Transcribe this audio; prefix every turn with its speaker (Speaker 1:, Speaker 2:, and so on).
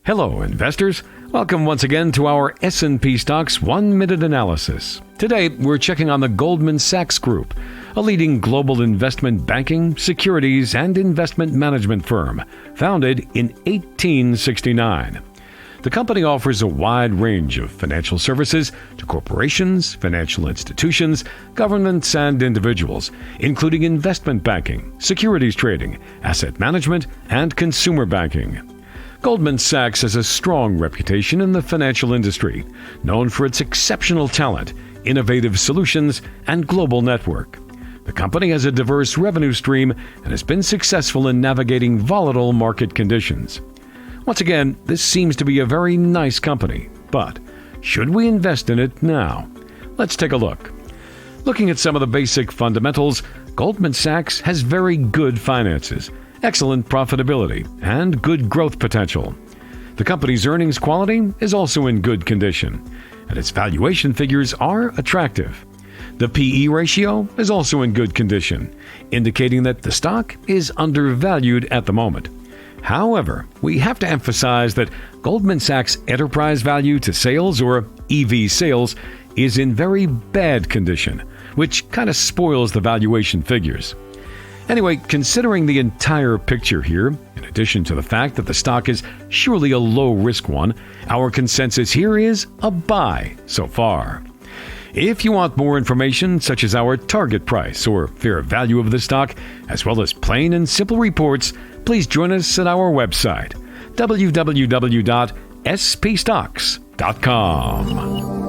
Speaker 1: Hello, investors. Welcome once again to our S&P Stocks 1 Minute Analysis. Today, we're checking on the Goldman Sachs Group, a leading global investment banking, securities, and investment management firm, founded in 1869. The company offers a wide range of financial services to corporations, financial institutions, governments, and individuals, including investment banking, securities trading, asset management, and consumer banking. Goldman Sachs has a strong reputation in the financial industry, known for its exceptional talent, innovative solutions, and global network. The company has a diverse revenue stream and has been successful in navigating volatile market conditions. Once again, this seems to be a very nice company, but should we invest in it now? Let's take a look. Looking at some of the basic fundamentals, Goldman Sachs has very good finances, excellent profitability, and good growth potential. The company's earnings quality is also in good condition, and its valuation figures are attractive. The PE ratio is also in good condition, indicating that the stock is undervalued at the moment. However, we have to emphasize that Goldman Sachs' enterprise value to sales, or EV sales, is in very bad condition, which kind of spoils the valuation figures. Anyway, considering the entire picture here, in addition to the fact that the stock is surely a low-risk one, our consensus here is a buy so far. If you want more information, such as our target price or fair value of the stock, as well as plain and simple reports, please join us at our website, www.spstocks.com.